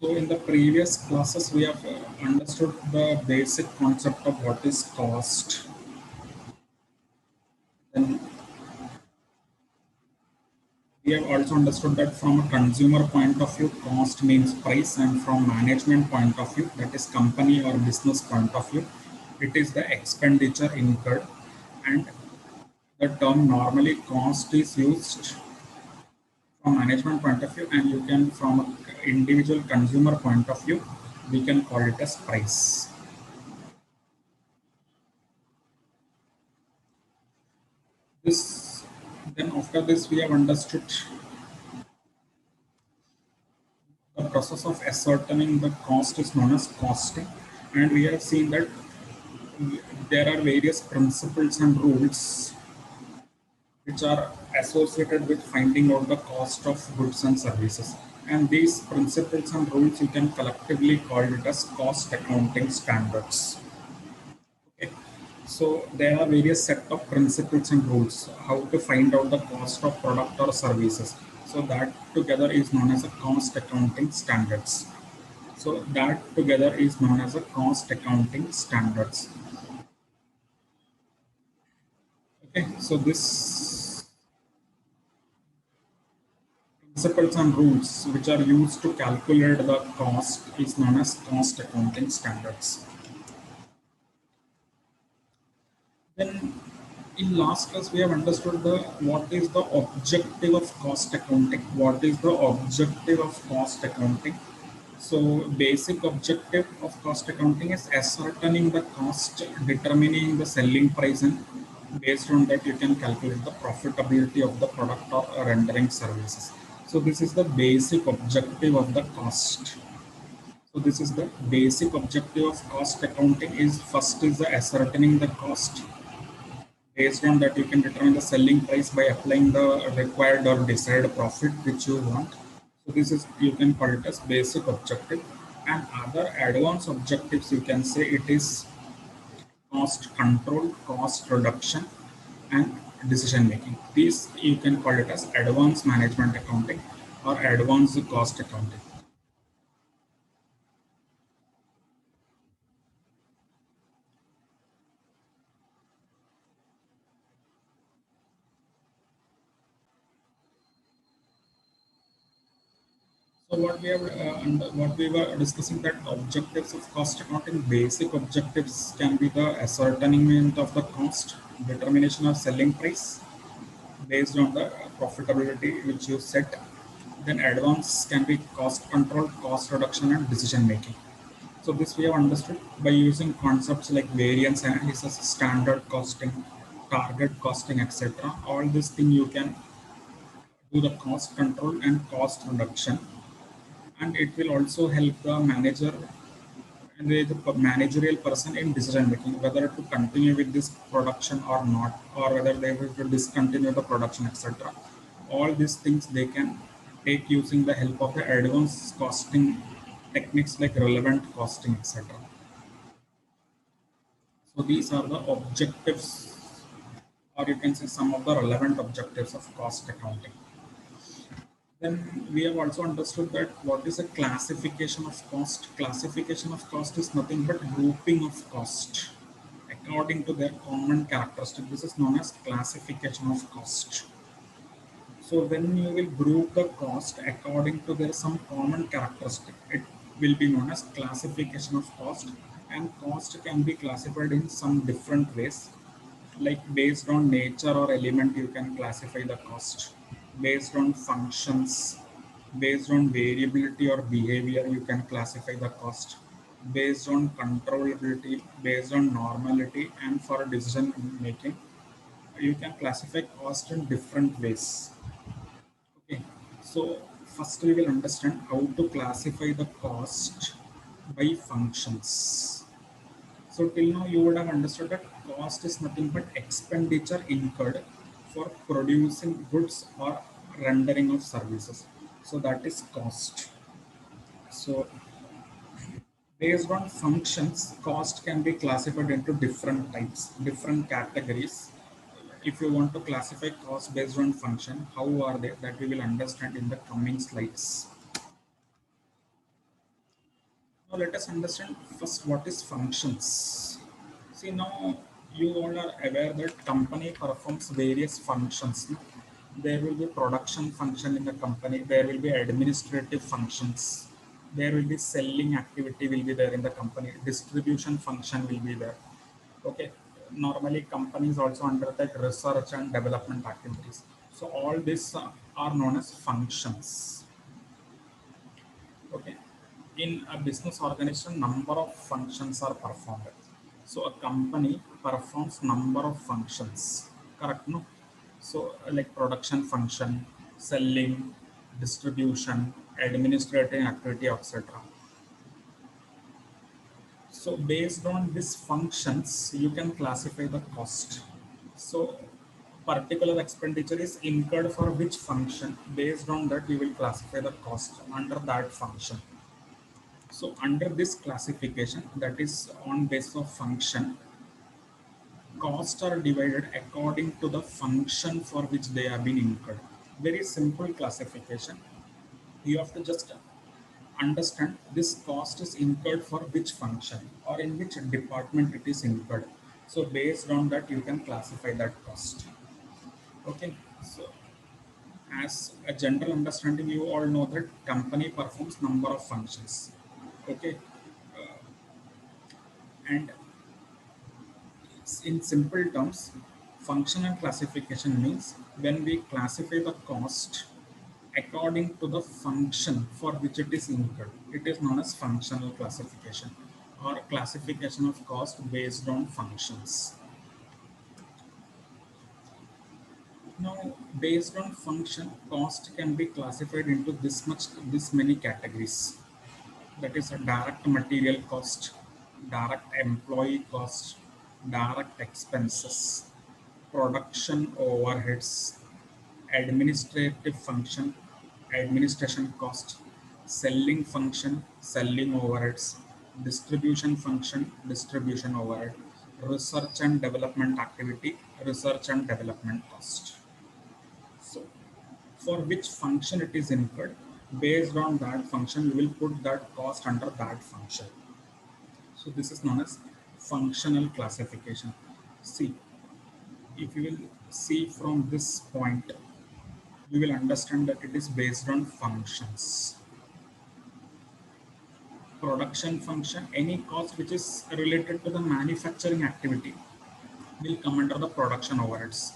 So in the previous classes, we have understood the basic concept of what is cost. Then we have also understood that from a consumer point of view, cost means price, and from management point of view, that is company or business point of view, it is the expenditure incurred. And the term normally cost is used from management point of view, and you can from an individual consumer point of view, we can call it as price. This then after this we have understood the process of ascertaining the cost is known as costing, and we have seen that there are various principles and rules which are associated with finding out the cost of goods and services. And these principles and rules you can collectively call it as cost accounting standards. Okay. So there are various set of principles and rules how to find out the cost of product or services. So that together is known as a cost accounting standards. So that together is known as a cost accounting standards. Okay, so this principles and rules which are used to calculate the cost is known as cost accounting standards. Then in last class we have understood the what is the objective of cost accounting. What is the objective of cost accounting? So basic objective of cost accounting is ascertaining the cost, determining the selling price, and based on that you can calculate the profitability of the product or rendering services. So this is the basic objective of the cost. So this is the basic objective of cost accounting is first is the ascertaining the cost. Based on that you can determine the selling price by applying the required or desired profit which you want. So this is you can call it as basic objective, and other advanced objectives you can say it is cost control, cost reduction, and decision making. These you can call it as advanced management accounting or advanced cost accounting. So what we were discussing that objectives of cost accounting, basic objectives can be the ascertainment of the cost, determination of selling price based on the profitability which you set. Then advanced can be cost control, cost reduction, and decision making. So this we have understood by using concepts like variance analysis, standard costing, target costing, etc. All this thing you can do the cost control and cost reduction, and it will also help the manager and the managerial person in decision making whether to continue with this production or not, or whether they will to discontinue the production, etc. All these things they can take using the help of the advanced costing techniques like relevant costing, etc. So these are the objectives, or you can say some of the relevant objectives of cost accounting. Then we have also understood that what is a classification of cost. Classification of cost is nothing but grouping of cost according to their common characteristic. This is known as classification of cost. So when you will group the cost according to their some common characteristic, it will be known as classification of cost. And cost can be classified in some different ways, like based on nature or element you can classify the cost, based on functions, based on variability or behavior you can classify the cost, based on controllability, based on normality, and for decision making you can classify cost in different ways. Okay, so first we will understand how to classify the cost by functions. So till now you would have understood that cost is nothing but expenditure incurred for producing goods or rendering of services. So that is cost. So based on functions, cost can be classified into different types, different categories. If you want to classify cost based on function, how are they? That we will understand in the coming slides. Now let us understand first what is functions. See, now you all are aware that company performs various functions. No? There will be production function in the company. There will be administrative functions. There will be selling activity will be there in the company. Distribution function will be there. Okay. Normally companies also undertake research and development activities. So all these are known as functions. Okay. In a business organization, number of functions are performed. So a company performs number of functions. Correct, no? So like production function, selling, distribution, administrative activity, etc. So based on these functions, you can classify the cost. So particular expenditure is incurred for which function. Based on that, you will classify the cost under that function. So under this classification, that is on basis of function, costs are divided according to the function for which they have been incurred. Very simple classification. You have to just understand this cost is incurred for which function or in which department it is incurred. So based on that, you can classify that cost. Okay. So as a general understanding, you all know that company performs number of functions. Okay. And in simple terms, functional classification means when we classify the cost according to the function for which it is incurred. It is known as functional classification or classification of cost based on functions. Now, based on function, cost can be classified into this many categories. That is a direct material cost, direct employee cost, direct expenses, production overheads, administrative function, administration cost, selling function, selling overheads, distribution function, distribution overhead, research and development activity, research and development cost. So for which function it is incurred, based on that function, we will put that cost under that function. So this is known as functional classification. See, if you will see from this point, you will understand that it is based on functions. Production function, any cost which is related to the manufacturing activity will come under the production overheads.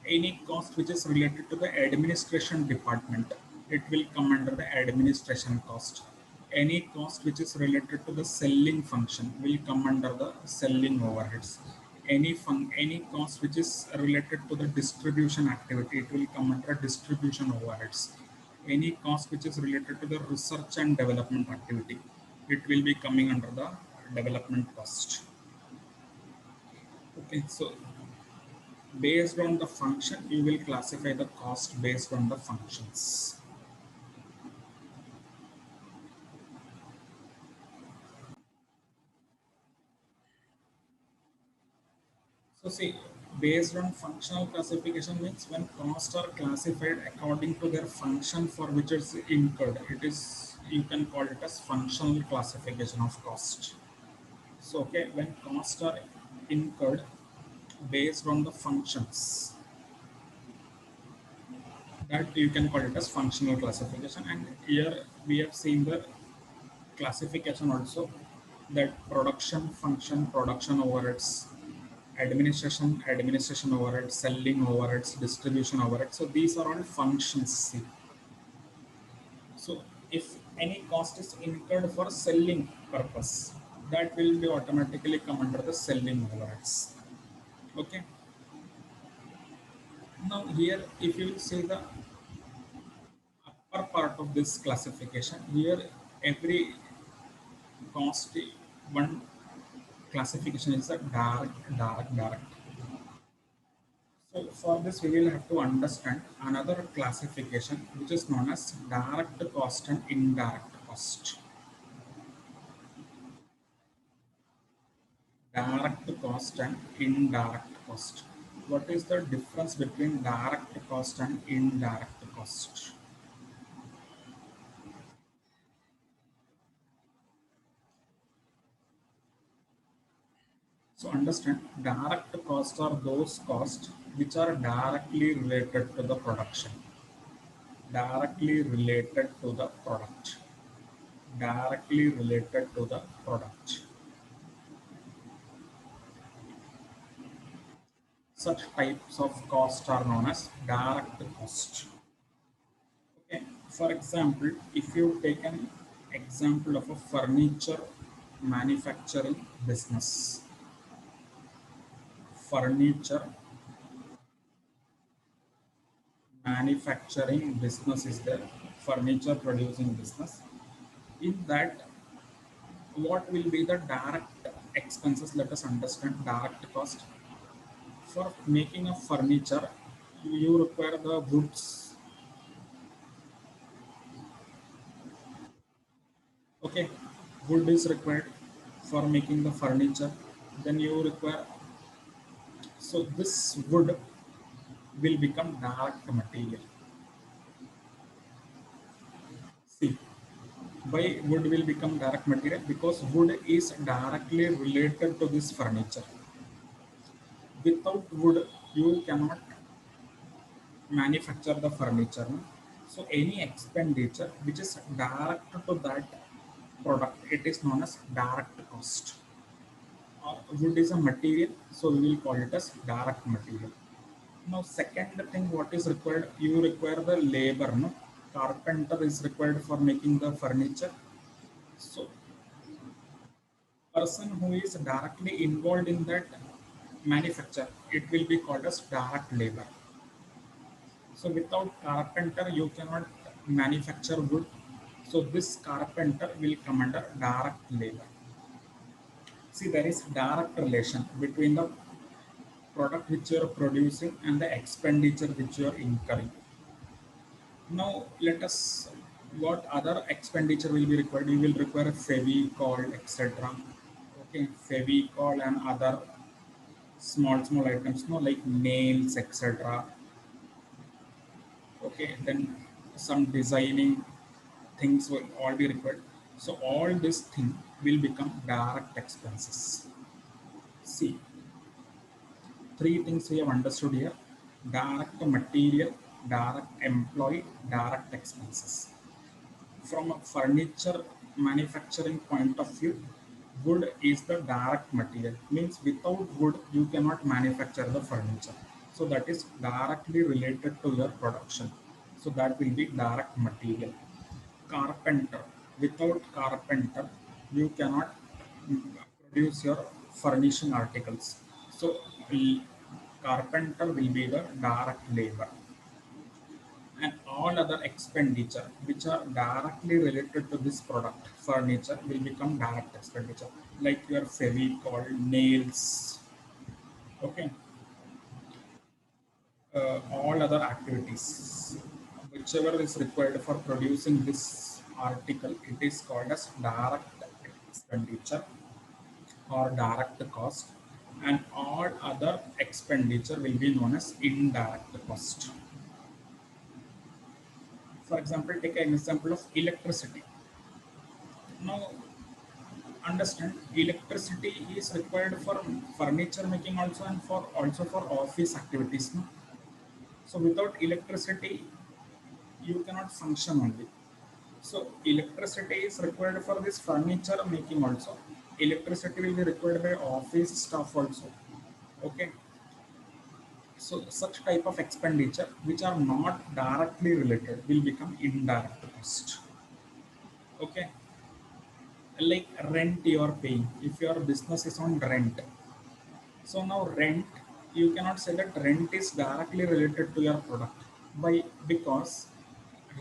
Any cost which is related to the administration department, it will come under the administration cost. Any cost which is related to the selling function will come under the selling overheads. Any cost which is related to the distribution activity, it will come under distribution overheads. Any cost which is related to the research and development activity, it will be coming under the development cost. Okay, so based on the function, you will classify the cost based on the functions. So see, based on functional classification means when costs are classified according to their function for which it's incurred, it is, you can call it as functional classification of cost. So okay, when costs are incurred based on the functions, that you can call it as functional classification. And here we have seen the classification also, that production function, production overheads, administration overheads, selling overheads, distribution overheads. So these are all functions. So if any cost is incurred for selling purpose, that will be automatically come under the selling overheads. Okay. Now here, if you will see the upper part of this classification, here every cost, one classification is a direct. So for this, we will have to understand another classification which is known as direct cost and indirect cost. Direct cost and indirect cost. What is the difference between direct cost and indirect cost? So understand, direct costs are those costs which are directly related to the production. Directly related to the product. Directly related to the product. Such types of costs are known as direct cost. Okay. For example, if you take an example of a furniture manufacturing business, furniture manufacturing business is there, furniture producing business. In that, what will be the direct expenses? Let us understand direct cost. For making a furniture, you require the woods. Okay, wood is required for making the furniture. Then you require, so this wood will become direct material. See, why wood will become direct material? Because wood is directly related to this furniture. Without wood, you cannot manufacture the furniture. No? So any expenditure which is direct to that product, it is known as direct cost. Wood is a material, so we will call it as direct material. Now, second thing, what is required? You require the labor. No, carpenter is required for making the furniture. So, person who is directly involved in that manufacture, it will be called as direct labor. So without carpenter, you cannot manufacture wood. So this carpenter will come under direct labor. See, there is direct relation between the product which you are producing and the expenditure which you are incurring. Now let us, what other expenditure will be required? You will require Fevicol, etc. Okay, Fevicol and other small items, no, like nails, etc. Okay, then some designing things will all be required. So all this thing will become direct expenses. See, three things we have understood here: direct material, direct employee, direct expenses. From a furniture manufacturing point of view, wood is the direct material. Means without wood you cannot manufacture the furniture. So that is directly related to your production. So that will be direct material. Carpenter. Without carpenter, you cannot produce your furnishing articles. So carpenter will be the direct labor. And all other expenditure which are directly related to this product, furniture, will become direct expenditure, like your Fevicol, nails, okay, all other activities, whichever is required for producing this article, it is called as direct expenditure or direct cost, and all other expenditure will be known as indirect cost. For example, take an example of electricity. Now, understand, electricity is required for furniture making also, and for also for office activities. No? So without electricity, you cannot function only. So electricity is required for this furniture making also. Electricity will be required by office staff also. Okay. So such type of expenditure which are not directly related will become indirect cost. Okay. Like rent you are paying. If your business is on rent, so now rent, you cannot say that rent is directly related to your product. Why? Because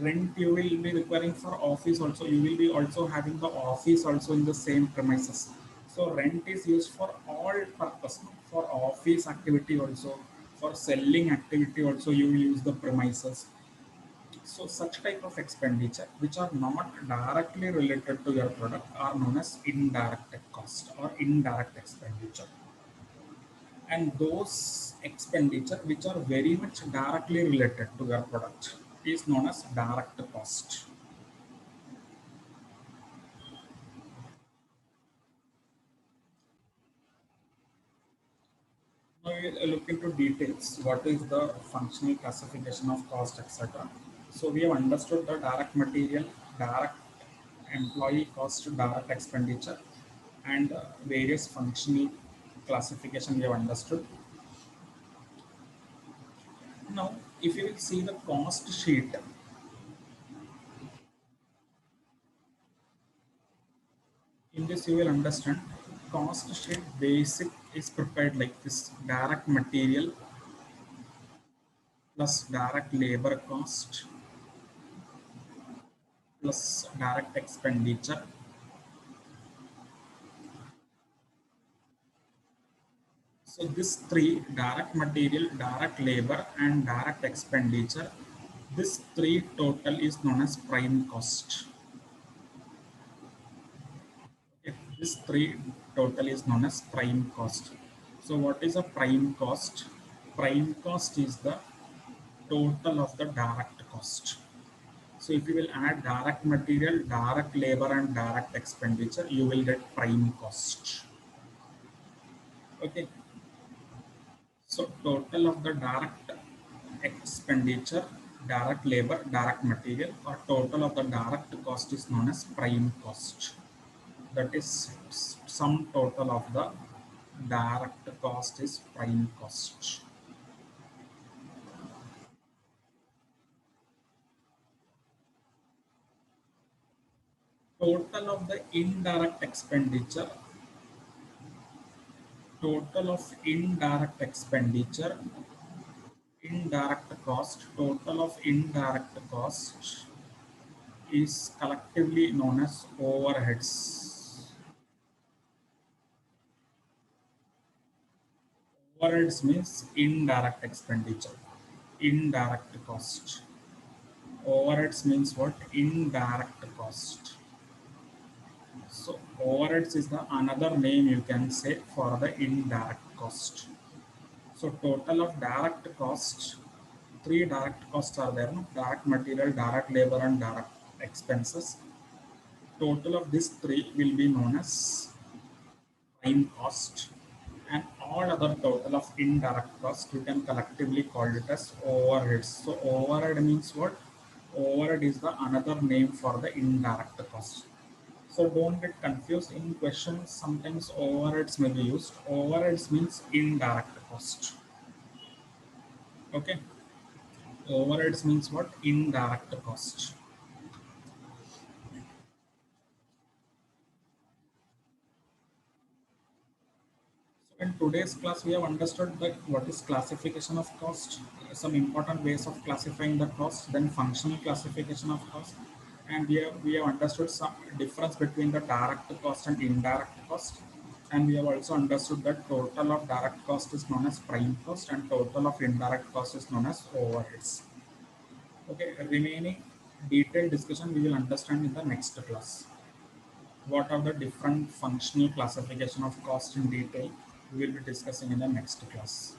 rent you will be requiring for office also. You will be also having the office also in the same premises. So rent is used for all purpose, no? For office activity also, for selling activity also you will use the premises. So such type of expenditure which are not directly related to your product are known as indirect cost or indirect expenditure. And those expenditure which are very much directly related to your product is known as direct cost. we look into details, what is the functional classification of cost, etc. So we have understood the direct material, direct employee cost, direct expenditure, and various functional classification we have understood. Now, if you will see the cost sheet, in this you will understand cost sheet basic is prepared like this: direct material plus direct labor cost plus direct expenditure. So this three, direct material, direct labor and direct expenditure, this three total is known as prime cost. Okay. This three total is known as prime cost. So what is a prime cost? Prime cost is the total of the direct cost. So if you will add direct material, direct labor and direct expenditure, you will get prime cost. Okay. So total of the direct expenditure, direct labor, direct material, or total of the direct cost is known as prime cost. That is sum total of the direct cost is prime cost. Total of the indirect expenditure, total of indirect expenditure, indirect cost, total of indirect cost is collectively known as overheads. Overheads means indirect expenditure, indirect cost. Overheads means what? Indirect cost. So overheads is the another name you can say for the indirect cost. So total of direct cost, three direct costs are there, no? Direct material, direct labor and direct expenses. Total of these three will be known as prime cost, and all other total of indirect cost you can collectively call it as overheads. So overhead means what? Overhead is the another name for the indirect cost. So don't get confused in questions. Sometimes overheads may be used. Overheads means indirect cost. Okay. Overheads means what? Indirect cost. So in today's class, we have understood that what is classification of cost, some important ways of classifying the cost, then functional classification of cost, and we have understood some difference between the direct cost and indirect cost, and we have also understood that total of direct cost is known as prime cost and total of indirect cost is known as overheads. Okay, remaining detailed discussion we will understand in the next class. What are the different functional classification of cost in detail we will be discussing in the next class.